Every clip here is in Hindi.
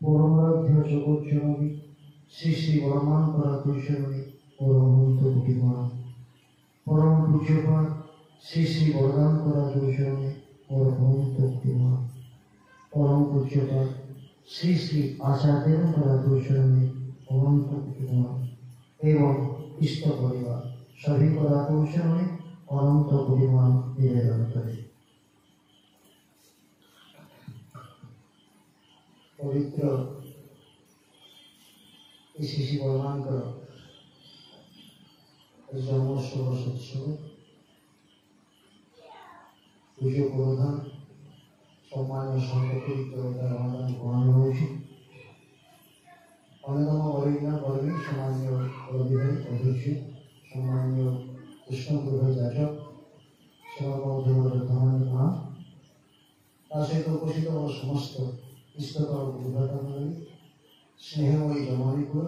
পরমারাধ্য জগৎজননী শ্রী শ্রী বর্মাঙ্করা কৈশরণী পরমহন্ত বুদ্ধিমান পরম পূজ্যপাদ শ্রী শ্রী বরদাঙ্করা কৈশরণী পরমহন্ত বুদ্ধিমান পরম পূজ্যপাদ শ্রী শ্রী আচার্যেন্দ্রা কৈশরণী অনন্ত বুদ্ধিমান এবং ইষ্ট পরিবার সभी করা কৈশরণী অনন্ত বুদ্ধিমান নিবেদন করে। पवित्र श्री श्री बर्मांकर जन्मोत्सव सत्सव पूजो प्रधान सम्मान्य संघपरित्र रमादान गणानो होइछि अन्यतम बरिज्ञ कर्मी सम्मान्य रविभाई अध्यक्ष सम्मान्य कृष्णप्रभा जाजक सेवाकर्मी माँ ता सहित उपस्थित समस्त इष्टतर बुद्धाटन स्नेहमयी जमानीपुर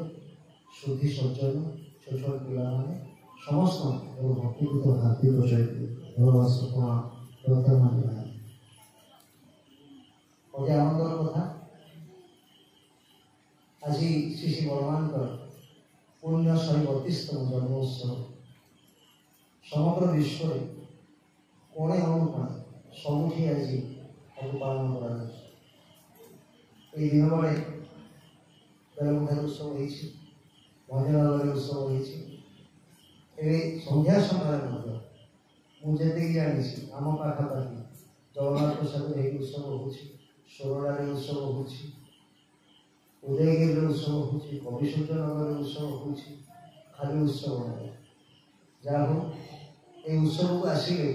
शुद्धि सज्जन छोट छोट पिलाने समस्त भक्तिपूत हार्दिक सहित भगवान प्रथम अति आनंदर कथा आज श्री श्री बर्मांकर पुण्य 132तम जन्मोत्सव समग्र विश्व कोणे अनुकोणे सबुठी आज पालन कर दिन बड़े बेलमुंडार उत्सव भंजनालय उत्सव संध्या समय मुझे जानी आम पाखापाखि जगन्नाथ प्रसाद उत्सव हो सोरडार उत्सव हो उदयगिरी उत्सव हो कविसूर्यनगर उत्सव हो खाली उत्सव जहा हो ये उत्सव को आसिले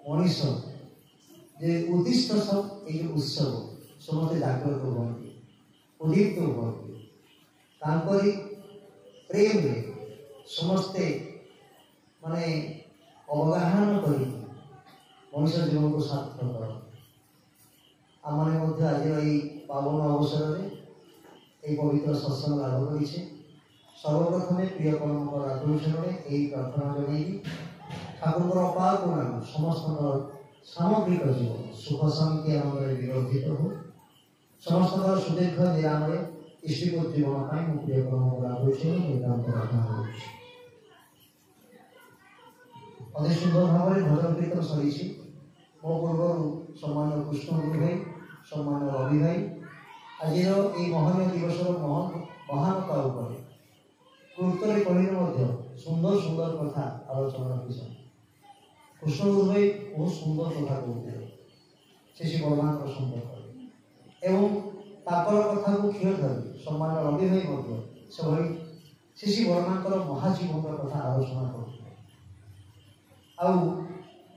मनीष जे उद्दिष्ट सब ये उत्सव समस्त जागृत हमें उदीप्त हमें प्रेम समस्ते माने अवगाहन कर मनुष्य जीवन को सार्थक कर आम आज ये पावन अवसर में ये पवित्र सत्संग लाभ कर सर्वप्रथम प्रिय परम्पर आदर्शन में यही प्रार्थना जन ठाकुर अपार गुण समस्त सामग्रिक जीवन सुख शांति आनंद विवर्धित हो समस्त सुदीर्घ निराम इष्टिपुत जीवन प्रिय परम्पर आदर्शन नितांत प्रार्थना अति सुंदर भाव में भजन कीर्तन सरी मो पूर्व सम्मान्य कृष्ण गुरु भाई सम्मान्य रवि भाई आज ये महनीय दिवस महानता गुरुत्व कहने सुंदर सुंदर कथा आलोचना रखी कृष्ण गुरु भाई बहुत सुंदर कथा कहते श्री श्री बर्मांकर संपर्क एवं तापर कथा को क्षीर धरी सम्मान रवि भाई से श्री श्री बर्मांकर महाजीवन कथा आलोचना करते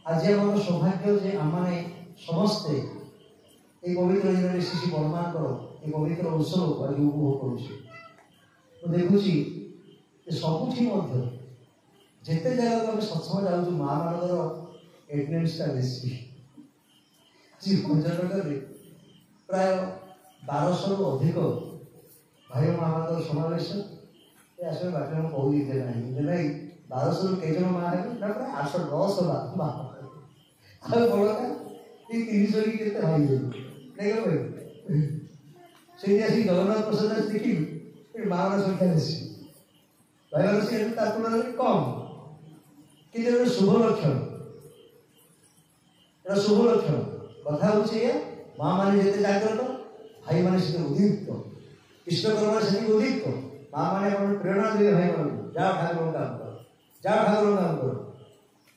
आज आम सौभाग्य जे आम समस्ते ये पवित्र दिन में श्री श्री बर्मांकर ये पवित्र उत्सव को आज उपभोग कर देखुची सबुठी जिते जगह आम सत्संग जाऊँ माँ मानकर एटेंडेंसटा बेसी भंजनगर प्राय 1200 रु अधिक भाई माँ मान समावेश आसवे बाटे मैं कहूँ ना 1200 रु कई माँ है प्राय 810 बड़ा ये 300 की भाई से जगन्नाथ प्रसाद देखी माँ संख्या बेसी भाई संख्या कम कि शुभ लक्षण शुभ लक्षण कथा हूँ माँ मैंने जिते जागृत भाई मैंने उदीप्त कृष्णकर्म से उदीप्त माँ मैंने प्रेरणा दे भाई मान जाओ ठाकुर काम कर जाओ ठाकुर काम करो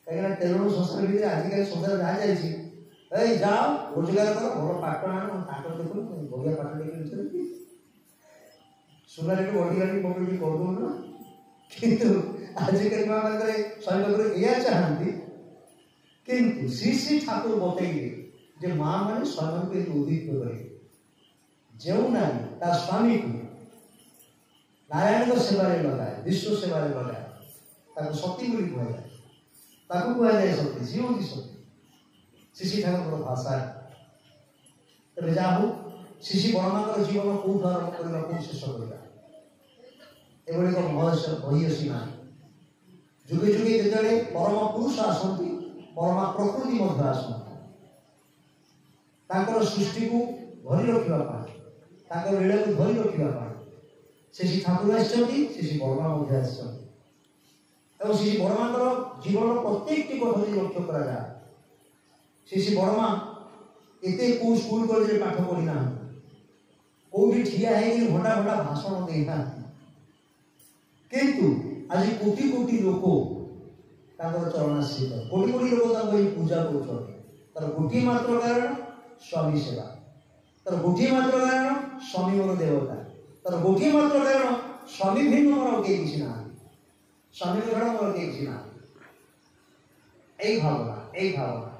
कहीं तेलुगु संस्कार भी आजिकल संसार जहाँ जाए जाओ रोजगार कर भल पाठ आण पाठ देख बढ़िया पाठ देखिए सुना रेट बढ़िया पकड़ करदू ना किंतु आजिकल माँ मान शैल या चाहती किंतु श्री श्री ठाकुर बतईले जे माँ मैंने स्वयं को उदीप्त करे जो नारी ता स्वामी को नारायण सेवा लगाए विश्व सेवा लगाए सती बोली कहुए कहुए सती सी हूँ सती श्री श्री ठाकुर भाषा तेज जहाँ हो श्री श्री बर्मांकर जीवन कौट आरम्भ करवा कौन शेष करवा एभली एक भयसी ना जुगे जुगे जो परम पुरुष आसती परमा प्रकृति आसती सृष्टि को धरी रखा लीला को धरी रखा श्री ठाकुर आसी बर्मा श्री बर्मा जीवन प्रत्येक कथा लक्ष्य करा श्री बर्मा एत कौ स्कूल कॉलेज पाठ पढ़ी ना कौटी ठिया है घंटा घंटा भाषण देना किंतु आज कोटी कोटी लोक चरणाश्रित कोटी कोटी लोक पूजा कर गोटे मात्र कारण स्वामी सेवा तर गोटे मात्र कारण स्वामी मोर देवता तर गोटे मात्र कारण स्वामी भिन्न मोर के किसी ना स्वामी घर मोर के किसी ना यही भावना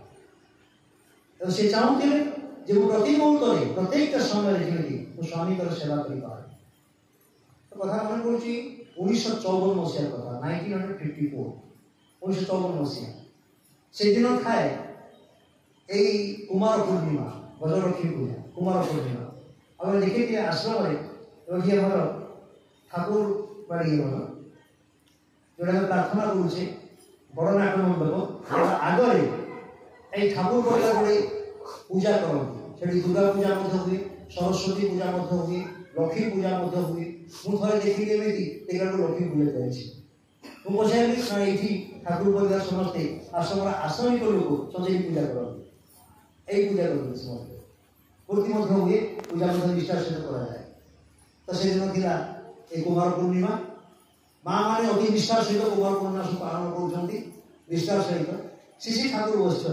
तो से चाहूले जे प्रति मुहूर्त प्रत्येक समय स्वामी सेवा कर कथा मन पड़ी 1954 मसीह कथा 1954 1954 मसीहा से दिन थाए यही कुमार पूर्णिमा गजलक्ष्मी पूजा कुमार पूर्णिमा आम देखी आश्रम आमर ठाकुर बाड़ी जोड़ा प्रार्थना करुचे बड़ नाट मंडप आगे ये ठाकुर पड़ा बड़े पूजा करती से दुर्गा पूजा हुए सरस्वती पूजा हुए लक्ष्मी पूजा हुए मुझे देखिए एमती लक्ष्मी पूजा जाए मुझे ये ठाकुर परिवार समस्ते आश्रम आश्रमिक लोक सजे पूजा करते यही पूजा करते समस्ते मूर्ति हुए पूजा निष्ठार सहित कराए तो से दिन थी ये कुमार पूर्णिमा माँ मैंने अति निष्ठार सहित कुमार पूर्णिमा सब पालन कर निष्ठार सहित श्री ठाकुर बस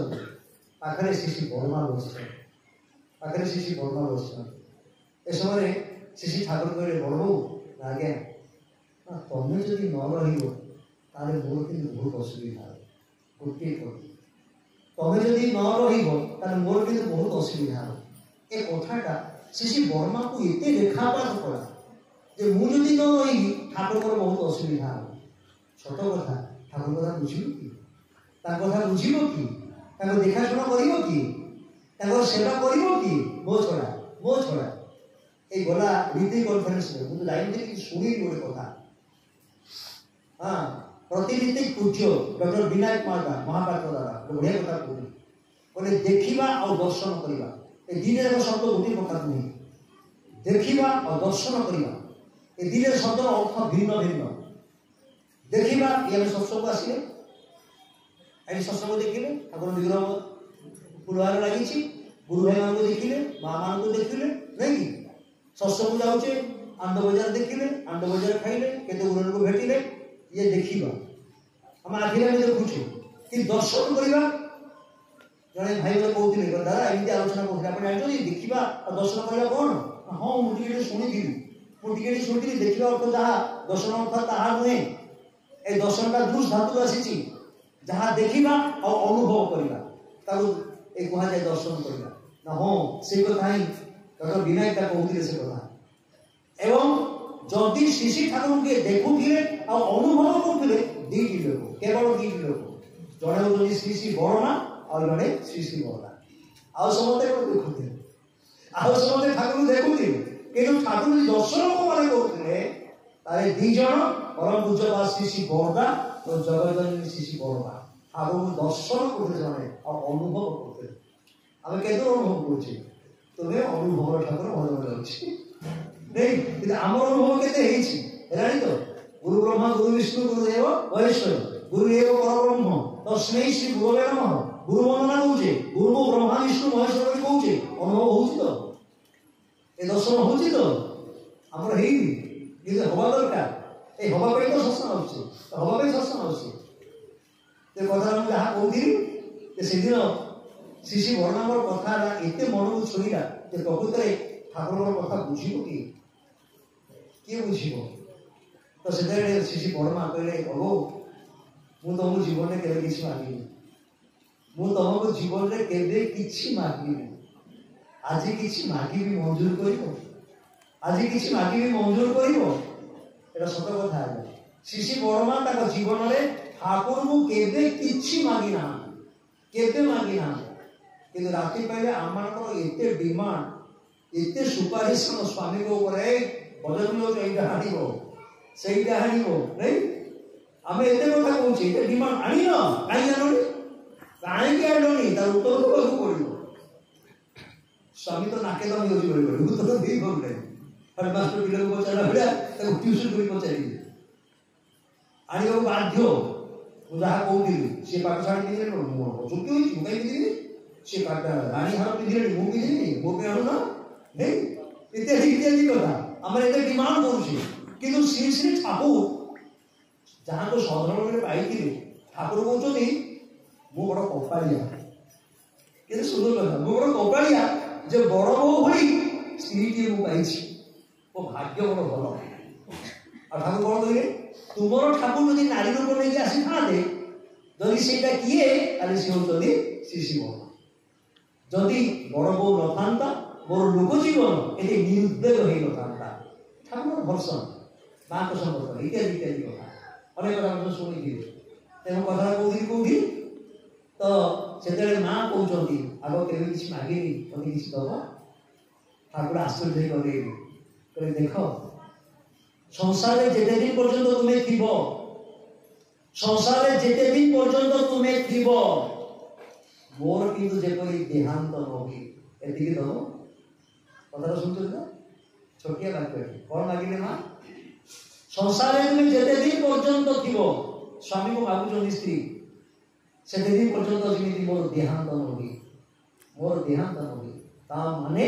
पाखे श्री बर्मा बस पाखे श्री बर्मा बस ए समय श्री ठाकुर कहले बड़बू आज्ञा तुम्हें जदि न रही मोर कि बहुत असुविधा गोटे तुम्हें जदि न रही मोर कि बहुत असुविधा ए कथाटा श्री बर्मा को एत देखापात पड़ा जे मुझे न रही ठाकुर बहुत असुविधा छोट कथा ठाकुर कथा बुझ कि कथा बुझ कि देखाशुना कर सेवा कर मो छड़ा ये गला रीति कॉन्फ्रेंस में मुझे जाइए शुणी गोटे कथा हाँ प्रतिनिधि पूज्य डॉक्टर विनायक महापात्र द्वारा बढ़िया कथा कहते बोले देखा और दर्शन करवा ये दिन शब्द गोटे कथा नुहे देखा और दर्शन करवा ये दिन शब्द अर्थ भिन्न भिन्न देखा ये सत्संग आसिले आज सत्संग देखिले ठाकुर विग्रह फुलहार लगी गुरु भाई मान देखिले माँ मान को देखिले नहीं सत्संग जाऊे आंड बजार देखिले आंड बजार खाइले केते गुरु को भेटिले ये देखा आम आखिर आम देखुचे कि दर्शन करवा जड़े भाई कहते दादा एमती आलोचना करते आप जानते देखा और दर्शन करवा कौन हाँ मुझे शुणी मुझे शुणी देखा अर्थ जहाँ दर्शन अर्थ ता नुहे ये दर्शनटा दुष धातु आसी जहाँ देखा और अनुभव करवा कह जाए दर्शन करवा ना हाँ से कथा ही डॉक्टर विनायक कहते से कथा एवं जदि श्री ठाकुर के देखुले और अनुभव करुले दुईटी लोक केवल दुईटी लोक जड़े हूँ श्री बर्मा और जड़े श्री बर्मा आउ समस्ते देखुले आउ समस्ते ठाकुर देखुले कि ठाकुर दर्शन मैंने करुले दीज परम पूज्य श्री बर्मा और जगत श्री बर्मा ठाकुर दर्शन करते और अनुभव करते आम के अनुभव कर तुम्हें अनुभव ठाकुर भल भल अच्छी नहीं कि आम अनुभव के तो गुरु ब्रह्मा गुरु विष्णु गुरुदेव महेश्वर गुरुदेव परब्रह्म तस्मै श्री गुरवे नमः गुरु वंदना कौचे गुरु ब्रह्मा विष्णु महेश्वर कौचे अनुभव हो ए दर्शन हो आमर है हवा दरकार ये हवा तो सत्संग हवा सत्संग कथा जहाँ कहती से दिन श्री बर्मार कथा एत मन को छुईला प्रकृत में ठाकुर कथा बुझे किए बुझ तो से श्री बर्मा कहले प्रभु मु तुमको जीवन में केवे किसी मांगी मु तुमको जीवन में केवे किसी मांगी आज किसी मांगी भी मंजूर कर आज किसी मांगी भी मंजूर कर सत कथा श्री बर्मा जीवन में ठाकुर को केवे किसी मांगी ना केवे मांगी ना कि राति पाइले आम एते डिमांड एते सुपारिश स्वामी को बजन लोटा हाणव से हाणव नहीं आम एत कथा कहे डिमांड आन कहीं आनी कहीं आनी तार उत्तर देवाक पड़ो स्वामी तो नाके दम होजी बड़ी बड़ी तो देई बोल रहे हेडमास्टर पिले को पचारा भलिया ताको ट्यूशन करी पचारी आनी को बाध्य मु जहा कहूଥିଲି से पाठशाला पिंधे मो चुकी होई मुकाई पिंधे से पाठ रानी हार पिंधे मु पिंधे मो पे आनु ना नहीं इत्यादि इत्यादि कथा हमर एते डिमांड करूछी किंतु श्री श्री ठाकुर जहां को साधारण में पाइथिले ठाकुर कहउछथि मु बड़ कपालिया केते सुंदर कथा मु बड़ कपालिया जे बड़ बो होई स्त्री के मु पाइछि ओ भाग्य बड़ भलो आ ठाकुर कोन कहिए तुमरो ठाकुर जदि नारी रूप लेके आसी थाते जदि सेटा किए आले से होतली शिशि बो जदि बड़ बो नथांता मोर लोक जीवन एते निरुद्वेग होई नथांता ठाकुर भर्सन मां को संबोधन इत्यादि इत्यादि कथा अनेक कथा शुणी दिए तेणु कथा कौदी तो से माँ कहते आग केवे किसी मागिनी मत किसी दब ठाकुर आश्चर्य करे देख संसार जेते दिन पर्यंत तुम्हें थी संसार जेते दिन पर्यंत तुम्हें थी मोर किंतु जेपरी देहांत न हुई एति दब कथा सुनते ना छोटिया वाक्य कौन मागिले माँ संसार तुम्हें जेते दिन पर्यंत थी स्वामी को मागुचंदी स्त्री से दिन पर्यंत जमी मोर देहांत न हुई मोर देहांत न हुई ता माने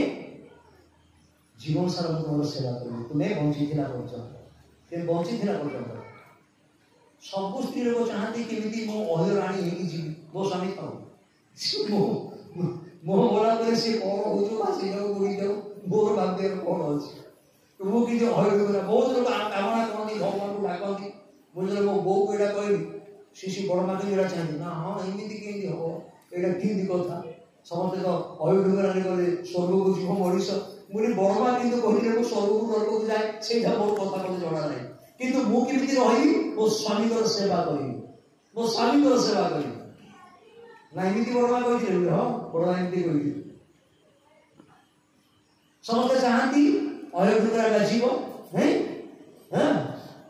जीवन सारा मोर सेवा करी तुम्हें बंची थिला पर्यंत ते बंची थिला पर्यंत सब स्त्री लोग चाहती केमिति मो अहिराणी हेकी जीवी मो स्वामी थाउ मो बोला करे से कोन होजो आसी जाओ बुड़ी जाओ मोर भाग्य कोन अछि तो मो कि जो अहिर बहुत लोग कामना करनी भगवान को डाकती मुझे मो बो को एडा कहली शिशि बड़ माके एडा चाहती ना हां एमिति केंदी हो एडा ठीक कथा समस्त तो अहिर गले स्वर्ग को जीव मनीष मुनि बड़मा किंतु कहले को स्वर्ग को नरक को जाए सेटा मोर कथा को जणा नाही किंतु मु केमिति रही मो स्वामी को सेवा करी मो स्वामी को सेवा करी ना एमिति बड़मा कहिथिले हां बड़मा एमिति कहिथिले समस्त चाहती अहिर जीव नहीं हां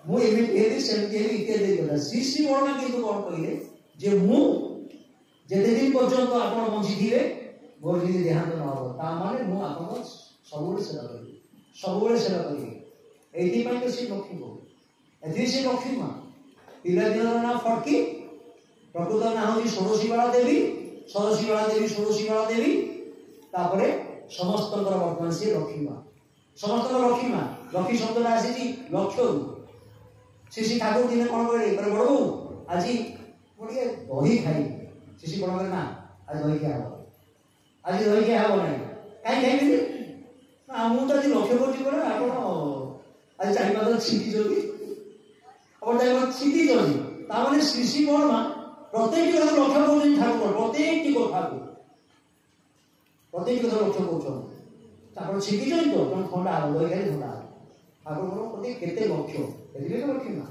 मु एमिति एदि सेमिति इत्यादि कथा शिशि बड़मा किंतु कोन कहिले जे मु जेते दिन पर्यंत आपण बंची थिले मोर जदि देहांत न हो ता माने मु आपण सबुले सेवा करी एथि पई तो से लक्ष्मी को एथि से लक्ष्मी मां पिला दिन ना फटकी प्रकृत ना होई षोडशीबाला देवी षोडशीबाला देवी तापरे समस्त वर्तमान से लक्ष्मी मां समस्त लक्ष्मी मां लक्ष्मी शब्द आसी जी लक्ष्य शिशि ठाकुर दिन कोन करे पर बड़ो आज मोटे दही खाई शिशि बड़ करे ना आज दही क्या हो आज दही क्या हो नहीं काई खाई ना मु तो लक्ष्य करछि करे आपण आज चारि पाँच छिटी जल्दी अपन जाय छिटी जल्दी ता माने शिशि बड़मा प्रत्येक लक्ष्य करछि ठाकुर प्रत्येक कथा को प्रत्येक कथा लक्ष्य करछन तापर छिटी जल्दी तो तन ठंडा हो दही खाई ठंडा ठाकुर को प्रत्येक केते लक्ष्य एदिले तो लक्ष्य ना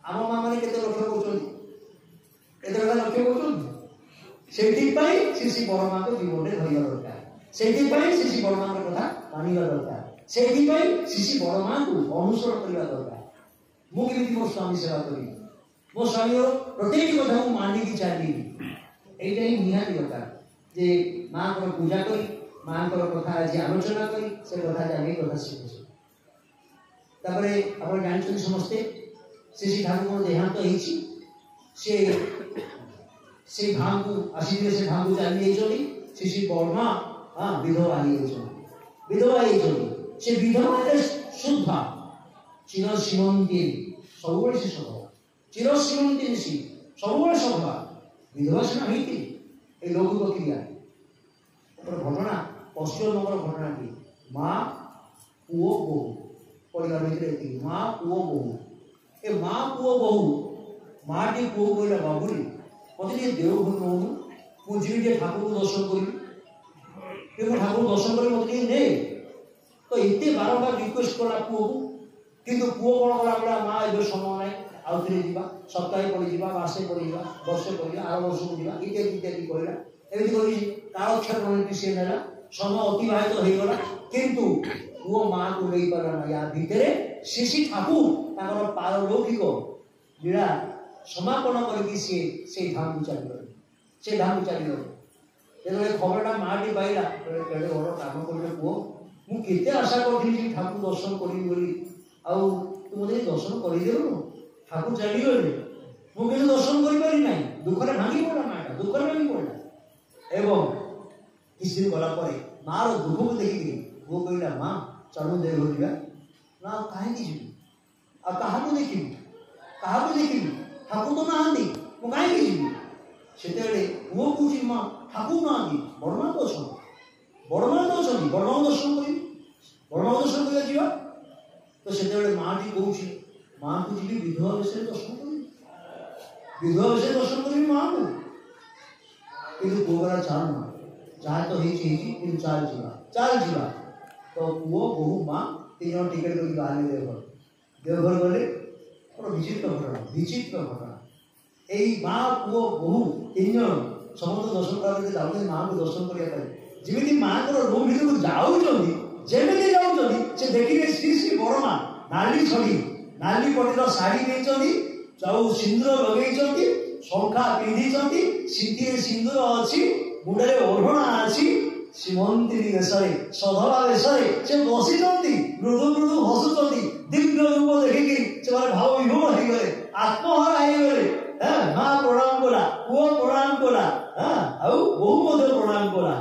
आम मां माने केते लक्ष्य करछन एते लक्ष्य करछन सेठी पई शिशि बड़मा को जीवन रे धरिया दरकार सेठी पई शिशि बड़मा को कथा मानिबा दरकार सेठी पई शिशि बड़मा को अनुसरण करबा दरकार मु केमिति मो स्वामी सेवा करी मो स्वामी प्रत्येक कथा को मानि की चाली एटा ही निहाती दरकार जे मां को पूजा करी मां को कथा आज आलोचना करी से कथा जाने कथा शिखु तापरे आपण जानछन समस्ते शिशि ठाकुर देहांत हेछि से भांगु आसीले से भांगु जानी चली शिशि बड़मा हां विधवा से विधवा शुद्धा चिर श्रीमंती सबुबले से सभा चिर श्रीमंती सी सबुबले सभा विधवा से नहीं थी ए लौकिक क्रिया घटना पश्चिम बंगर घटना की माँ पुओ बहु परिवार भीतर माँ पुओ बहु ए माँ पुओ बहु माँ टी पुओ कहला बाबुरी मत देव भूमि कहूँ मुझे ठाकुर को दर्शन करी ठाकुर दर्शन कर मत ने तो ये बारंबार रिक्वेस्ट कला पुओ को किंतु पुओ कौन कला बोला माँ ए समय ना आउ थे सप्ताह पड़ीजा मासे पड़ीजा वर्षे पड़ीजा आर वर्ष को जा इत्यादि इत्यादि कहला एमती कालक्षेप सी ना समय अतिबाहित हो गला किंतु पुओ माँ को नहीं पारा ना या भितर शिशि ठाकुर पारलौकिक लीला समापन करके से धाम को चली गले যেতବେଳେ খবরটা মাটি পাইলা কেড়ে বড় কাম করলে পুଅ ମୁଁ କେତେ ଆଶା କରିଥିଲି ଯେ ଠାକୁର ଦର୍ଶନ କରିବି ବୋଲି ଆଉ ତୁ ମୋତେ ଦର୍ଶନ କରିଦେଲୁ ଠାକୁର ଚାଲିଗଲେ ମୁଁ କିନ୍ତୁ ଦର୍ଶନ କରିପାରି ନାହିଁ ଦୁଃଖରେ ଭାଙ୍ଗି ପଡ଼ିଲା ମାଟା ଦୁଃଖରେ ଭାଙ୍ଗି ପଡ଼ିଲା ଏବଂ କିଛି ଦିନ ଗଲା ପରେ ମାର ଦୁଃଖକୁ ଦେଖିକି ପୁଅ କହିଲା ମା ଚାଲୁ ଦେବଘର ଯିବା ନା କାହିଁକି ଯିବି ଆଉ କାହାକୁ ଦେଖିବି ଠାକୁର ତ ନାହାନ୍ତି ମୁଁ କାହିଁକି ଯିବି ସେତେବେଳେ ପୁଅ କହୁଛି ମା ଠାକୁର ନାହାନ୍ତି ବଡ଼ମା ତ ଅଛନ୍ତି ବଡ଼ମାଙ୍କୁ ଦର୍ଶନ କରିବି ବଡ଼ମାଙ୍କୁ ଦର୍ଶନ କରିବା ଯିବା ତ ସେତେବେଳେ ମାଟି କହୁଛି ମାଆଙ୍କୁ ଯିବି ବିଧବା ବିଷୟରେ ଦର୍ଶନ କରିବି ମାଆଙ୍କୁ କିନ୍ତୁ ପୁଅ ଗଲା ଚାଲ ମା ଯାହା ତ ହେଇଛି କିନ୍ତୁ ଚାଲ ଯିବା ତ ପୁଅ ବୋହୂ ମା 3 ଜଣ ଟିକେଟ କରିକି ବାହାରିଲେ ଦେବଘର ଗଲେ ଗୋଟେ ବିଚିତ୍ର ଘଟଣା ଏଇ ମା ପୁଅ ବୋହୂ 3 ଜଣ ସମସ୍ତ ଦର୍ଶନ କରିବାକୁ ଯାଉଛନ୍ତି ମାଆଙ୍କୁ ଦର୍ଶନ କରିବା ପାଇଁ ଯେମିତି ମାଙ୍କର ରୁମ୍ ଭିତରକୁ ଯାଉଛନ୍ତି ସେ ଦେଖିଲେ ଶ୍ରୀ ବଡ଼ମା ନାଲି ପଟିର ଶାଢ଼ୀ ନେଇଛନ୍ତି ଆଉ ସିନ୍ଦୁର ଲଗେଇଛନ୍ତି ଶଙ୍ଖା ପିନ୍ଧିଛନ୍ତି ସିନ୍ଧିରେ ସିନ୍ଦୁର ଅଛି ମୁଣ୍ଡରେ ଓଢ଼ଣା ଅଛି ଶ୍ରୀମନ୍ତିନୀ ବେଶରେ ସଧବା ବେଶରେ ସେ ବସିଛନ୍ତି ମୃଦୁ ହସୁଛନ୍ତି ଦିବ୍ୟ ରୂପ ଦେଖିକି ସେମାନେ ଭାବ ବିଭୋର ହେଇଗଲେ ଆତ୍ମହରା ହେଇଗଲେ ମା ପ୍ରଣାମ କଲା ପୁଅ ପ୍ରଣାମ କଲା ଆଉ ବୋହୂ ମଧ୍ୟ ପ୍ରଣାମ କଲା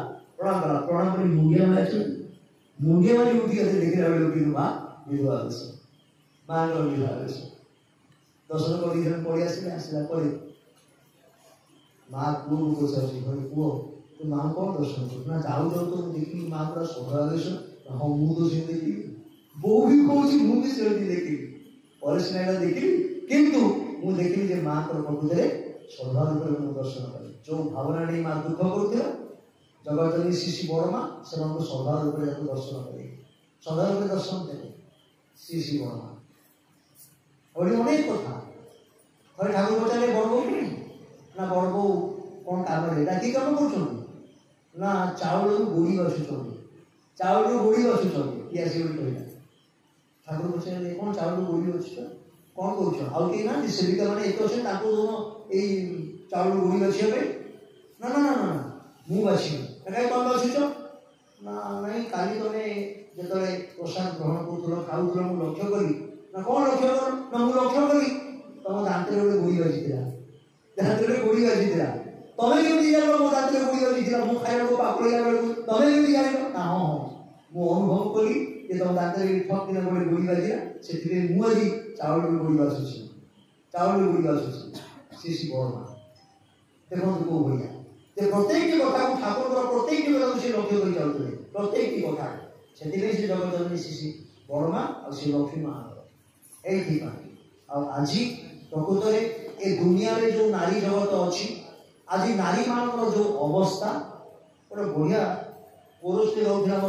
ପ୍ରଣାମ କରି ମୁଣ୍ଡିଆ ମାରି ଉଠି ଗଲେ ଦେଖିଲା ବେଳକୁ ମା ବିଧବା ବେଶ ମାଙ୍କର ବିଧବା ବେଶ ଦର୍ଶନ କରି ପଳେଇ ଆସିଲା ପରେ ମା ପୁଅକୁ ପଚାରୁଛି ଘରେ ପୁଅ ତୁ ମା କ'ଣ ଦର୍ଶନ କରୁ ନା ଯାଉ ତ ମୁଁ ଦେଖିଲି ମା ପୁରା ସଧବା ବେଶ ହଁ ମୁଁ ତ ସେମିତି ଦେଖିଲି ବୋଉ ବି କହୁଛି ମୁଁ ବି ସେମିତି ଦେଖିଲି ପରେ ସିନା ଦେଖିଲି କିନ୍ତୁ ମୁଁ ଦେଖିଲି ଯେ ମାଙ୍କର ପ୍ରକୃତିରେ ସଧବା ରୂପରେ ମୁଁ ଦର୍ଶନ କଲି ଯେଉଁ ଭାବନା ନେଇ ମା ଦୁଃଖ କରୁଥିଲା ଜଗତଜନୀ ଶ୍ରୀ ବଡ଼ମା ସେମାନଙ୍କୁ ସଦା ରୂପରେ ତାକୁ ଦର୍ଶନ କଲେ ସଦା ରୂପରେ ଦର୍ଶନ ଦେଲେ ଶ୍ରୀ ବଡ଼ମା ଆହୁରି ଅନେକ କଥା ଥରେ ଠାକୁର ପଚାରିଲେ ବଡ଼ ବୋଉ ନା ବଡ଼ ବୋଉ କ'ଣ କାମରେ ଏଇଟା କି କାମ କରୁଛନ୍ତି ନା ଚାଉଳରୁ ଗୋଡ଼ି ବାଛୁଛନ୍ତି କିଏ ଆସିବେ ବୋଲି କହିଲା ଠାକୁର ପଚାରିଲେ କ'ଣ ଚାଉଳରୁ ଗୋଡ଼ି ବାଛୁଛ କ'ଣ କରୁଛ ଆଉ କେହି ନାହାନ୍ତି ସେବିକା ମାନେ ଏତେ ଅଛନ୍ତି ତାଙ୍କୁ ଦଉନ ଏଇ ଚାଉଳରୁ ଗୋଡ଼ି ବାଛିବା ପାଇଁ ନା ମୁଁ ବାଛିବି କାହିଁ କ'ଣ ବାଛୁଛ ନା ନାଇଁ କାଲି ତମେ ଯେତେବେଳେ ପ୍ରସାଦ ଗ୍ରହଣ କରୁଥିଲ ଖାଉଥିଲ ମୁଁ ଲକ୍ଷ୍ୟ କଲି ନା କ'ଣ ଲକ୍ଷ୍ୟ କର ନା ମୁଁ ଲକ୍ଷ୍ୟ କଲି ତମ ଦାନ୍ତରେ ଗୋଟେ ଗୋଡ଼ି ବାଜିଥିଲା ତମେ କେମିତି ଜାଣିଲ ମୋ ଦାନ୍ତରେ ଗୋଡ଼ି ବାଜିଥିଲା ମୁଁ ଖାଇବାକୁ ପାପ ହେଲା ବେଳକୁ ତମେ କେମିତି ଜାଣିଲ ନା ହଁ ମୁଁ ଅନୁଭବ କଲି ଯେ ତମ ଦାନ୍ତରେ ଠକ୍ ଦିନ ଗୋଟେ ଗୋଡ଼ି ବାଜିଲା ସେଥିପାଇଁ ମୁଁ ଆଜି ଚାଉଳରୁ ଗୋଡ଼ି ବାଛୁଛି ଶ୍ରୀ ବଡ଼ମା ଦେଖନ୍ତୁ କୋଉ ଭଳିଆ ଯେ ପ୍ରତ୍ୟେକଟି କଥାକୁ ଠାକୁରଙ୍କର ପ୍ରତ୍ୟେକଟି କଥାକୁ ସେ ଲକ୍ଷ୍ୟ କରି ଯାଉଥିଲେ ପ୍ରତ୍ୟେକଟି କଥା ସେଥିପାଇଁ ସେ ଜଗତଜନୀ ଶ୍ରୀ ବଡ଼ମା ଆଉ ଶ୍ରୀ ଲକ୍ଷ୍ମୀ ମାଙ୍କର ଏଇଥିପାଇଁ ଆଉ ଆଜି ପ୍ରକୃତରେ ଏ ଦୁନିଆରେ ଯେଉଁ ନାରୀ ଜଗତ ଅଛି ଆଜି ନାରୀମାନଙ୍କର ଯେଉଁ ଅବସ୍ଥା ଗୋଟେ ବଢ଼ିଆ ପୁରୁଷଟେ ରହୁଥିଲା ଆମ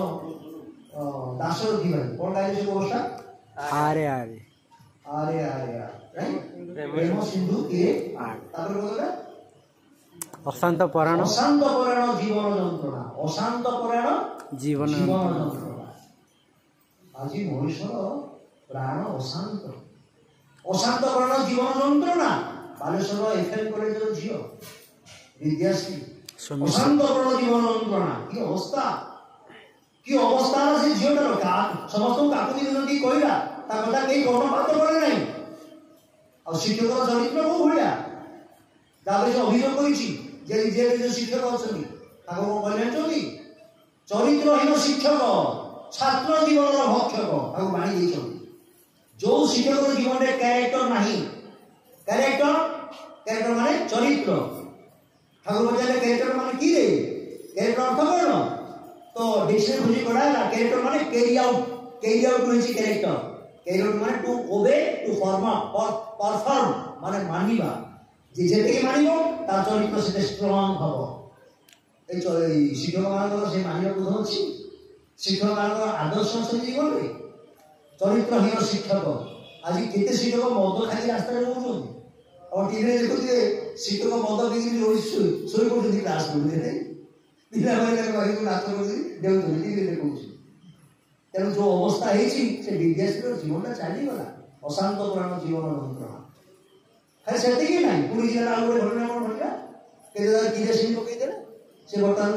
ଦାଶରଥୀ ଭାଇ କ'ଣ ଗାଇଲେ ସେ ଅବସ୍ଥା ଆରେ ପ୍ରେମ ସିନ୍ଧୁ କିଏ ତାପରେ କହିଲା ଅଶାନ୍ତ ପରାଣ ଜୀବନ ଯନ୍ତ୍ରଣା ଆଜି ମଣିଷର ପ୍ରାଣ ଅଶାନ୍ତ ପରାଣ ଜୀବନ ଯନ୍ତ୍ରଣା ବାଲେଶ୍ୱର FM କଲେଜର ଝିଅ ବିଦ୍ୟାଶ୍ରୀ ଅଶାନ୍ତ ପରାଣ ଜୀବନ ଯନ୍ତ୍ରଣା କି ଅବସ୍ଥା ସେ ଝିଅଟାର ସମସ୍ତଙ୍କୁ କାକୁତି ବିନତି କହିଲା ତା କଥା କେହି କର୍ଣ୍ଣପାତ କଲେ ନାହିଁ ଆଉ ଶିକ୍ଷକର ଚରିତ୍ର କୋଉ ଭଳିଆ ତାପରେ ସେ ଅଭିଯୋଗ କରିଛି ଯେ ଯେଉଁ ଶିକ୍ଷକ ଅଛନ୍ତି ତାଙ୍କୁ କ'ଣ କହିଲେ ଜାଣିଛନ୍ତି ଚରିତ୍ରହୀନ ଶିକ୍ଷକ ଛାତ୍ର ଜୀବନର ଭକ୍ଷକ ତାକୁ ବାଣି ଦେଇଛନ୍ତି ଯେଉଁ ଶିକ୍ଷକର ଜୀବନରେ କ୍ୟାରେକ୍ଟର ନାହିଁ କ୍ୟାରେକ୍ଟର ମାନେ ଚରିତ୍ର ଠାକୁର ପଚାରିଲେ କ୍ୟାରେକ୍ଟର ମାନେ କିଏ କ୍ୟାରେକ୍ଟର ଅର୍ଥ କ'ଣ ତ ଡିକ୍ସନାରୀ ଖୋଜି କଢ଼ାହେଲା କ୍ୟାରେକ୍ଟର ମାନେ କ୍ୟାରି ଆଉଟ୍ ରହିଛି କ୍ୟାରେକ୍ଟର ମାନେ ଟୁ ଓବେ ଟୁ ପରଫର୍ମ ମାନେ ମାନିବା ଯେ ଯେତିକି ମାନିବ ତାର ଚରିତ୍ର ସେତେ ଷ୍ଟ୍ରଙ୍ଗ ହବ এই শিক্ষকମାନଙ୍କର ସେ ମାନିବା ବୋଧ ଅଛି ଶିକ୍ଷକମାନଙ୍କର ଆଦର୍ଶ ଅଛନ୍ତି ଜୀବନରେ ଚରିତ୍ରହୀନ ଶିକ୍ଷକ ଆଜି କେତେ ଶିକ୍ଷକ ମଦ ଖାଇ ରାସ୍ତାରେ ରହୁଛନ୍ତି ଆଉ ଟିଭିରେ ଦେଖୁଥିବେ ଶିକ୍ଷକ ମଦ ପିଇକି ଶୋଇ ପଡ଼ୁଛନ୍ତି କ୍ଲାସ୍ କରୁଥିଲେ ପିଲାମାନେ ନାଚ କରୁଛନ୍ତି ଦେଉଛନ୍ତି ଟିଭିରେ ଦେଖଉଛି ତେଣୁ ଯେଉଁ ଅବସ୍ଥା ହେଇଛି ସେ ବିଦ୍ୟାଶ୍ରୀର ଜୀବନଟା ଚାଲିଗଲା ଅଶାନ୍ତ ପୁରାଣ ଜୀବନ ଯନ୍ତ୍ରଣା ଖାଲି ସେତିକି ନାହିଁ ପୁରୀ ଜିଲ୍ଲାର ଆଉ ଗୋଟେ ଘଟଣା କ'ଣ ଘଟିଲା କେତେ କିରୋସିନ ପକେଇଦେଲେ से बर्तमान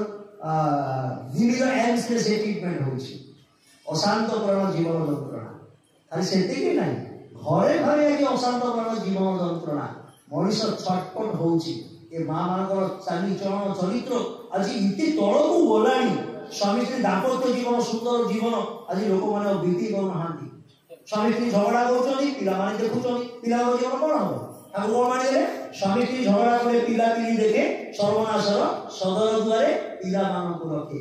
विविध एम्स रे से ट्रीटमेंट होछि अशांत करण जीवन जंत्रणा खाली सेतिक नहीं घरे घरे आज अशांत करण जीवन जंत्रणा मनीष छटपट होछि ए मां मानकर चाली चरण चरित्र आज इति तळकु गलाणी स्वामी स्त्री दाम्पत्य जीवन सुंदर जीवन आज लोक माने बीती करू नाहांती स्वामी स्त्री झगड़ा करछनी पिला माने देखुछनी पिला जीवन कोन हो ताको कोन माने देले स्वामी स्त्री झगड़ा करे पिला पिली देखे सर्वनाशर सदर दुआरे पिला मान को रखे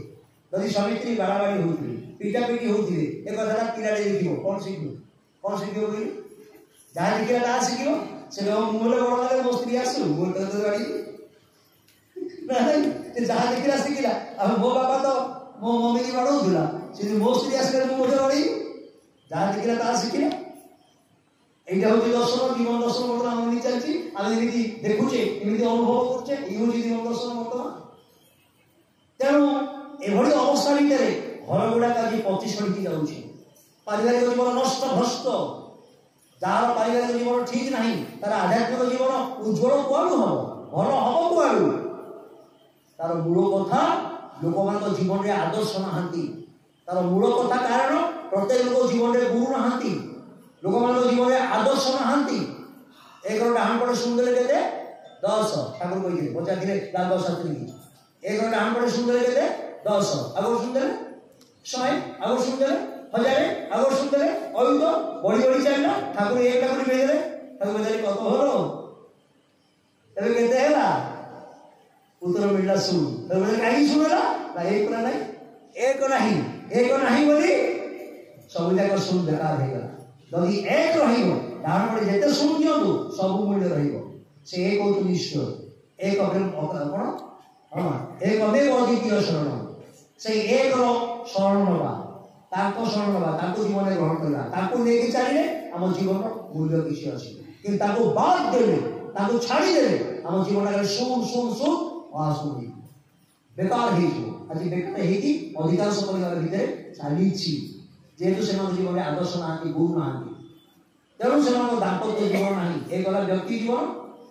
यदि स्वामी स्त्री बाड़ाबाड़ी होउथि पिटा पिटी होउथि ए कथाटा पिला देखिबो कोन सिखिबो कि जहाँ देखिला ता सिखिबो से मुले बड़ माने मो स्त्री आसु मोर तो गाड़ी नहीं जहाँ देखिला सिखिला अब मो बाबा तो मो मम्मी की बाड़ौला से मो स्त्री आसले मो मोटे बाड़ी जहाँ देखिला ता सिखिला এইটা হচ্ছে দর্শন জীবন দর্শন বর্তমান আমি চলছি আমি এমনি দেখুছে এমনি অনুভব করছে এই হচ্ছে জীবন দর্শন বর্তমান তেমন এভাবে অবস্থা ভিতরে ঘর গুড়া কাজে প্রতিশোধ যাচ্ছে পারিবারিক জীবন নষ্ট ভ্রষ্ট যার পারিবারিক জীবন ঠিক নাই তার আধ্যাত্মিক জীবন উজ্জ্বল কুয়াড়ু হব ভাল হব কুয়াড়ু তার মূল কথা লোকମାନଙ୍କ জীবନରେ আদর্শ নাহাନ୍ତି তার মূল কথা কারণ প্রত্যেক লোক জীবନରେ গুরু নাহাନ୍ତି ଲୋକମାନଙ୍କ ଜୀବନରେ ଆଦର୍ଶ ନାହାନ୍ତି ଏକ ଡାହାଣ ପଟେ ଶୁଣିଦେଲେ କେତେ 10 ଠାକୁର କହିଥିଲେ ପଚାରିଥିଲେ ଗାନ୍ଧ ଶାସ୍ତ୍ରୀ ଏକ ଡାହାଣ ପଟେ ଶୁଣିଦେଲେ କେତେ 10 ଆଗରୁ ଶୁଣିଦେଲେ 100 ଆଗରୁ ଶୁଣିଦେଲେ 1000 ଆଗରୁ ଶୁଣିଦେଲେ ଅୟୁତ ବଢି ବଢି ଚାଲିଲା ଠାକୁର ଏକଟା କରି କହିଦେଲେ ଠାକୁର କହିଲେ କତ ହଲ ଏବେ କେତେ ହେଲା ଉତ୍ତର ମିଳିଲା ଶୁଣ ତାପରେ କାହିଁକି ଶୁଣିଲା ନା ଏକ ନାହିଁ ବୋଲି ସବୁଯାକ ଶୁଣ ବେକାର ହେଇଗଲା যদি এক রহিব ডান পড়ে যেতে শুন দিও সব মূল্য রহিব সে এক হচ্ছে ঈশ্বর এক কোন এক অদ্বিতীয় শরণ সেই এক শরণ নবা তাকে শরণ নবা তাকে জীবনে গ্রহণ করা তাকে নেকি চালিলে আমার জীবন মূল্য কিছু আছে কিন্তু তাকে বাদ দেবে তাকে ছাড়ি দেবে আমার জীবনটা শুন শুন শুন অশুনি বেকার হয়েছিল আজ বেকার হয়েকি অধিকাংশ পরিবার ভিতরে চালিছি যেহেতু সেମାନଙ୍କ জীবনে আদর্শ নাহাନ୍ତି গুরু নাহাନ୍ତି তেଣୁ ସେମାନଙ୍କ ଦାମ୍ପତ୍ୟ ଜୀବନ ନାହିଁ ଏ ଗଲା ବ୍ୟକ୍ତି ଜୀବନ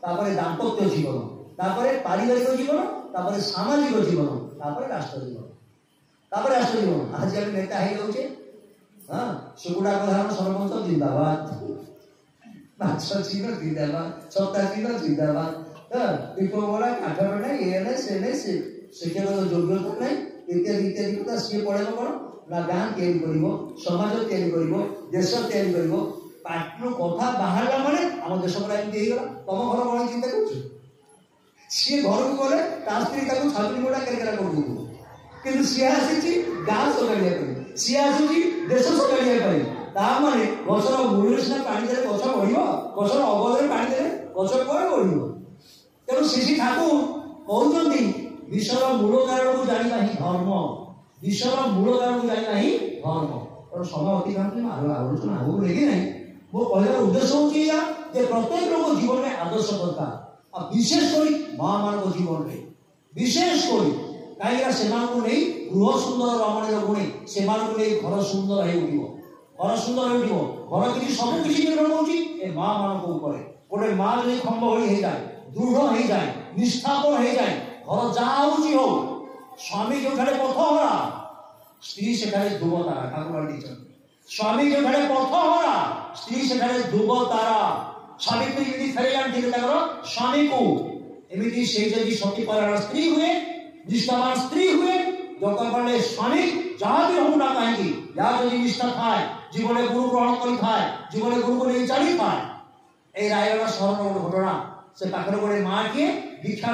ତାପରେ ଦାମ୍ପତ୍ୟ ଜୀବନ ତାପରେ ପାରିବାରିକ ଜୀବନ ତାପରେ ସାମାଜିକ ଜୀବନ ତାପରେ ରାଷ୍ଟ୍ର ଜୀବନ ଆଜି ଆମେ ନେତା ହେଇଯାଉଛେ ହଁ ସୁଗୁଡା ପ୍ରଧାନ ସରପଞ୍ଚ ଜିନ୍ଦାବାଦ ମାଛ ଚିହ୍ନ ଜିନ୍ଦାବାଦ ଛତା ଚିହ୍ନ ଜିନ୍ଦାବାଦ ଦୀପମଳା କାଠ ନାହିଁ ଏ ନାହିଁ ସେ ନାହିଁ ସେ ଶିକ୍ଷାଗତ ଯୋଗ୍ୟତା ନାହିଁ ଇତ୍ୟାଦି ଇତ୍ୟାଦି କଥା ସିଏ ପଳେଇବ କ'ଣ ନା ଗାଁ ତିଆରି କରିବ ସମାଜ ତିଆରି କରିବ ଦେଶ ତିଆରି କରିବ ପାଟିରୁ କଥା ବାହାରିଲା ମାନେ ଆମ ଦେଶ ପୁରା ଏମିତି ହେଇଗଲା ତମ ଘର କ'ଣ ଚିନ୍ତା କରୁଛୁ ସିଏ ଘରକୁ ଗଲେ ତା ସ୍ତ୍ରୀ ତାକୁ ଛାତ୍ରୀ ଗୋଟା କେରକେରା କରିଦେଉଥିବ କିନ୍ତୁ ସିଏ ଆସିଛି ଗାଁ ସଜାଡ଼ିବା ପାଇଁ ସିଏ ଆସୁଛି ଦେଶ ସଜାଡ଼ିବା ପାଇଁ ତା ମାନେ ଗଛର ମୂଳରେ ସିନା ପାଣି ଦେଲେ ଗଛ ବଢିବ ଗଛର ଅବଧରେ ପାଣି ଦେଲେ ଗଛ କୁଆଡ଼େ ବଢିବ ତେଣୁ ଶ୍ରୀ ଠାକୁର କହୁଛନ୍ତି ବିଶ୍ୱର ମୂଳ କାରଣକୁ ଜାଣିବା ହିଁ ଧର୍ମ ବିଶ୍ୱର ମୂଳ କାରଣକୁ ଜାଣିବା ହିଁ ଧର୍ମ ତେଣୁ ସମୟ ଅତିକ୍ରାନ୍ତି ଆଲୋଚନା ଆଗକୁ ନେଇକି ନାହିଁ ମୋ କହିବାର ଉଦ୍ଦେଶ୍ୟ ହେଉଛି ଏଇଆ ଯେ ପ୍ରତ୍ୟେକ ଲୋକ ଜୀବନରେ ଆଦର୍ଶ ଦରକାର ଆଉ ବିଶେଷ କରି ମା ମାନଙ୍କ ଜୀବନରେ ବିଶେଷ କରି କାହିଁକିନା ସେମାନଙ୍କୁ ନେଇ ଗୃହ ସୁନ୍ଦର ରମଣୀୟ ଗୁଣେ ସେମାନଙ୍କୁ ନେଇ ଘର ସୁନ୍ଦର ହେଇ ଉଠିବ ଘର କିଛି ସବୁ କିଛି ନିର୍ଭର କରୁଛି ଏ ମା ମାନଙ୍କ ଉପରେ ଗୋଟେ ମା ଯଦି ଖମ୍ବ ଭଳି ହେଇଯାଏ ଦୃଢ଼ ହେଇଯାଏ ନିଷ୍ଠାପନ ହେଇଯାଏ ଘର ଯାହା ହଉଛି ହଉ ସ୍ୱାମୀ ଯେଉଁଠାରେ ପଥ ହରା ସ୍ତ୍ରୀ ସେଠାରେ ଧୁବ ତାରା ଠାକୁର ଦେଇଛନ୍ତି ସ୍ୱାମୀ ଯେଉଁଠାରେ ପଥ ହରା ସ୍ତ୍ରୀ ସେଠାରେ ଧୁବ ତାରା ସାବିତ୍ରୀ ଯେମିତି ଫେରେଇ ଆଣିଥିଲେ ତାଙ୍କର ସ୍ୱାମୀକୁ ଏମିତି ସେ ଯଦି ସତୀପରାୟଣ ସ୍ତ୍ରୀ ହୁଏ ନିଷ୍ଠାବାନ ସ୍ତ୍ରୀ ହୁଏ ଦରକାର ପଡ଼ିଲେ ସ୍ୱାମୀ ଯାହା ବି ହଉ ନା କାହିଁକି ଯାହା ଯଦି ନିଷ୍ଠା ଥାଏ ଜୀବନରେ ଗୁରୁ ଗ୍ରହଣ କରିଥାଏ ଜୀବନରେ ଗୁରୁକୁ ନେଇ ଚାଲିଥାଏ এই রায়গড়া সহর ଗୋଟେ ଘଟଣା ସେ ପାଖରେ ଗୋଟେ ମା କିଏ ଦୀକ୍ଷା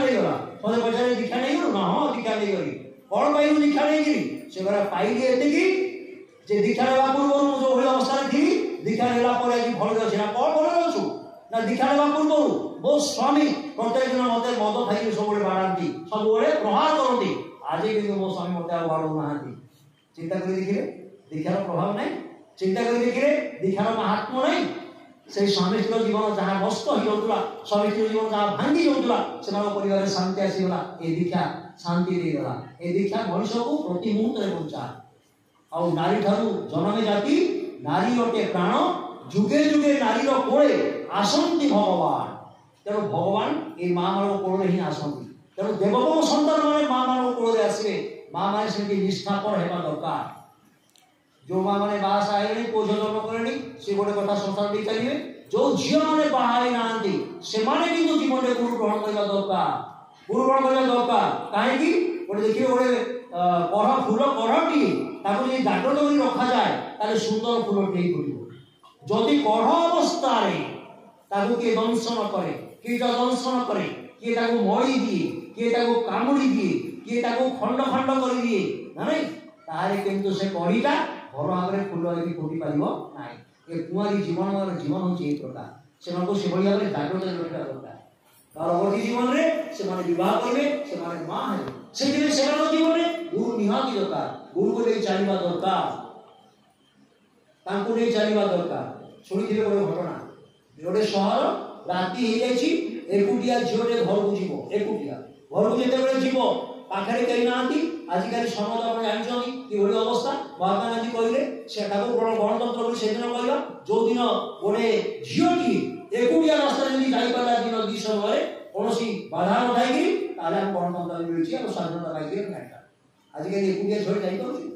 ନେଇଗଲା ସତେ ପଚାରେ ଦୀକ୍ଷା ନେଇଗଲୁ ନା ହଁ ଦୀକ୍ଷା ନେଇଗଲି କ'ଣ ପାଇଲୁ ଦୀକ୍ଷା ନେଇକିରି ସେ କହିଲା ପାଇଲି ଏତିକି ଯେ ଦୀକ୍ଷା ନେବା ପୂର୍ବରୁ ମୁଁ ଯୋଉ ଭଳି ଅବସ୍ଥାରେ ଥିଲି ଦୀକ୍ଷା ନେଲା ପରେ ଆଜି ଭଲରେ ଅଛି ନା କ'ଣ ଭଲରେ ଅଛୁ ନା ଦୀକ୍ଷା ନେବା ପୂର୍ବରୁ ମୋ ସ୍ୱାମୀ ପ୍ରତ୍ୟେକ ଦିନ ମତେ ମଦ ଖାଇକି ସବୁବେଳେ ବାଡ଼ାନ୍ତି ସବୁବେଳେ ପ୍ରହାର କରନ୍ତି ଆଜି କିନ୍ତୁ ମୋ ସ୍ୱାମୀ ମତେ ଆଉ ବାଡ଼ଉନାହାନ୍ତି ଚିନ୍ତା କରି ଦେଖିଲେ ଦୀକ୍ଷାର ପ୍ରଭାବ ନାହିଁ ଚିନ୍ତା କରି ଦେଖିଲେ ଦୀକ୍ଷାର ମାହାତ୍ମ୍ୟ ନାହିଁ সেই স্বামী স্ত্রীর জীবন যাহা নষ্ট হয়ে যাওয়া স্বামী স্ত্রীর জীবন যাহা ভাঙ্গি যাওয়া সে পরিবারে শান্তি আসিগলা এই দীক্ষা শান্তি দেইগলা এই দীক্ষা মনুষ্যକୁ প্রতি মুহূর্তে বঞ্চায় ଆଉ ନାରୀ ଠାରୁ ଜନମେ ଜାତି ନାରୀ ଅଟେ ପ୍ରାଣ ଯୁଗେ ଯୁଗେ ନାରୀର କୋଳେ ଆସନ୍ତି ଭଗବାନ ତେଣୁ ଭଗବାନ ଏଇ ମା ମାନଙ୍କ କୋଳରେ ହିଁ ଆସନ୍ତି तेणु देवगम सन्तान मैंने माँ मान कूल आसवे माँ मैंने से निष्ठापर होगा दरकार जो माँ मैंने बास आए पुओ झील जन्म करे सी गोटे कथा संसार दे चलिए जो झील मैंने बाहर ना से जीवन में गुरु ग्रहण करने दरकार गुरु ग्रहण करने दरकार कहीं गोटे देखिए गोटे कढ़ फूल कढ़टी जाग्रत कर रखा जाए सुंदर फूलटे फुट जदि कढ़ अवस्था किए दंशन करे किए दंशन करे किए मड़ी दिए किए कामुड़ी दिए किए खंड खंड कर दिए ना नहीं किंतु से कढ़ीटा घर आगे फूल होगी फुटी पार ना ये कुआरी जीवन जीवन हूँ ये प्रकार से भाव में जाग्रत रखा दरकार परवर्ती जीवन में से विवाह करेंगे से माँ है से जीवन में गुरु निहाती दरकार गुरु को नहीं चलवा दरकार नहीं चलवा दरकार शुणी थे गोटे घटना गोटे सहर राति हो जाए झीटे घर को जीव एकुटिया घर को जिते जीव पाखे कहीं ना आजिकल समाज आप जानते कि अवस्था महात्मा गांधी कहले से गणतंत्र से दिन कहला जो दिन गोटे झीटी एकुटिया रास्ता जापारा दिन दी समय कौन बाधा न थाई गणतंत्र मिली स्वाधीनता पाई आजिकल एकुटिया झील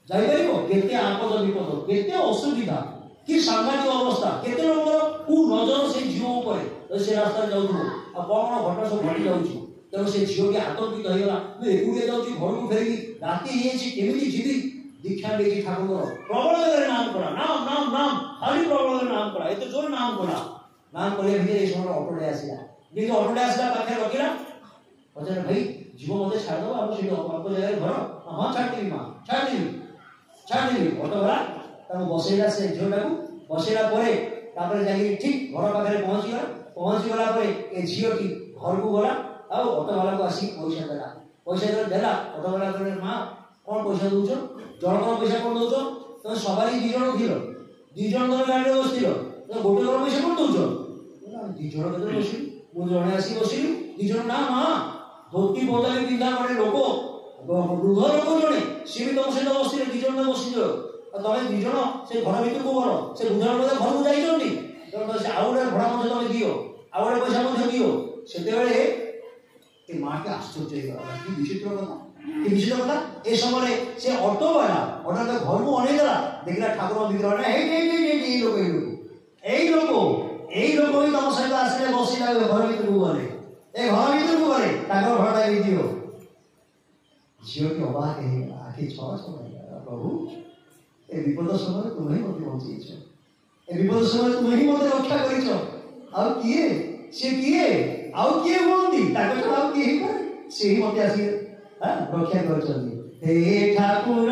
जापर आपद विपद के असुविधा कि सांघातिक अवस्था केते लोक नजर से झील से रास्ता जाऊँ कौन घटना सब घटी जाऊँगी तेणु से झील आतंकित होगा मुझे एकुटिया जाऊँगी घर को फेरिकी राति केमी जीवी दीक्षा देखी ठाकुर प्रबल नाम करा नाम नाम नाम खाली प्रबल नाम करा एत जोर नाम करा नाम कले भितर समय अटोटे आसला जब अटोटे आसला पाखे रखला पचारे भाई जीव मत छाड़द आप अल्प जगह घर हाँ छाड़देवी माँ छाड़देवी अटो भाड़ा बसैला से झीलटा को बसैला जाए ठीक घर पाखे पहुँचीगला ए झीलटी घर को गला अटोवाला को आसिक पैसा देला अटोवाला माँ कौन पैसा दौच जनकर पैसा कौन दौच तुम सवारी दीज तुम गाड़ी में बसल तुम गोटे जन पैसा कौन दौच दीज के बस मुझे जड़े आसी बसिली दीज ना माँ धोती पंजाबी पिंधा गोटे लोक वृद्ध लोक जड़े सी भी तुम सहित बस दीज बस तुम दीज से घर भर को गर से बुधा घर को जाइए आउ गए भड़ा मत तुम दियो आउ गए पैसा दियो से माँ के आश्चर्य कि विचित्र कथा कि विचित्र कथा ए समय से ऑटो वाला ऑटो घर को अनेकला देखला ठाकुर विग्रह लोक ही तुम सहित आसले बसला घर भर को गले ए घर भर को गले भड़ा दियो झील अबाक आखि प्रभु ए विपद समय तुम ही मत बचेच ए विपद समय तुम ही मत रक्षा कर किए से किए आउ किए बोलती आउ किए से ही मत आसी रक्षा कर हे ठाकुर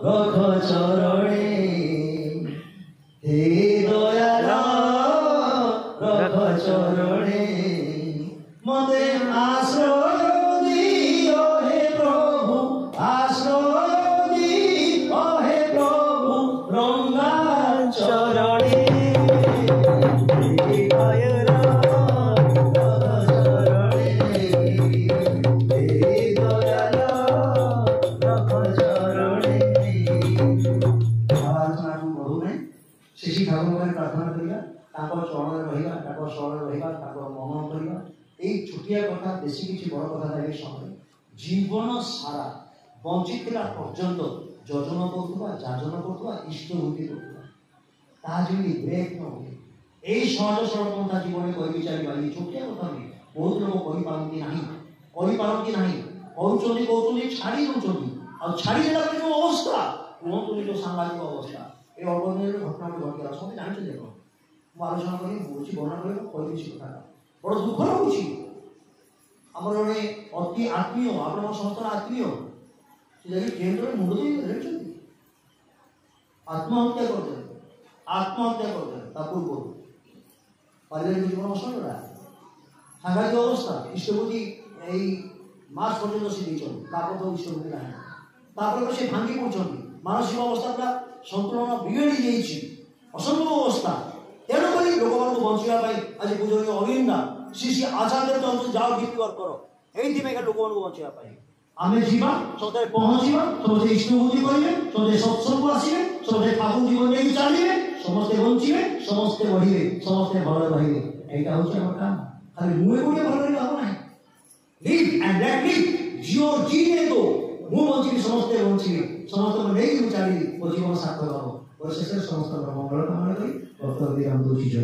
रख चरणे हे दयाल रख चरणे मते आश्रय दियो हे प्रभु आश्रय दियो हे प्रभु रंगा चरणे छुटिया कथा बेसी किसी बड़ कथा ना समय जीवन सारा बंची पर्यंत योजन करुवा जाजन करुवा इष्टभूति करुवा ब्रेक न हुए यही सहज सरल पंथा जीवन कही चलवा ये छुटिया कथा नहीं बहुत लोग कहीपारती ना कहते छाड़ी दौरान छाड़ीदेला जो अवस्था कहतुनि जो सांघातिक अवस्था ये अल्प दिन घटना घटला सब जानते देख मुझे आलोचना करी वर्णना करी कथा बड़ दुख लगुच आमर जड़े अति आत्मीय आप समस्त आत्मीय से ट्रेन मुंड तो आत्महत्या करते पूर्व पारिवारिक जीवन नष्ट करा सांघातिक अवस्था इष्टभूति मास पर्यटन सी तो इष्टभूति ना से भांगी पड़ती मानसिक अवस्था पूरा संतुलन बिगड़ी असंभव अवस्था तेणुक लोक मान बचाई आज पूजनीय अविंदा श्री श्री आचार्य तंत्र जाओ डिप्योर करो ये लोक मान बचाई आमे जीवा सबसे पहुँचा सबसे इष्टभूति करेंगे सबसे सत्संग आसवे सबसे ठाकुर जीवन नहीं चलिए समस्ते बचे समस्ते बढ़े समस्ते भल रही यहाँ हूँ आम खाली मुझे गोटे भल रही हम ना एंड लेट मी जियो जीने दो मु बंची समस्ते बंची समस्त को नहीं चली वो जीवन सार्थक हो और शेष समस्त मंगल कामना करी भक्त विराम दो चीज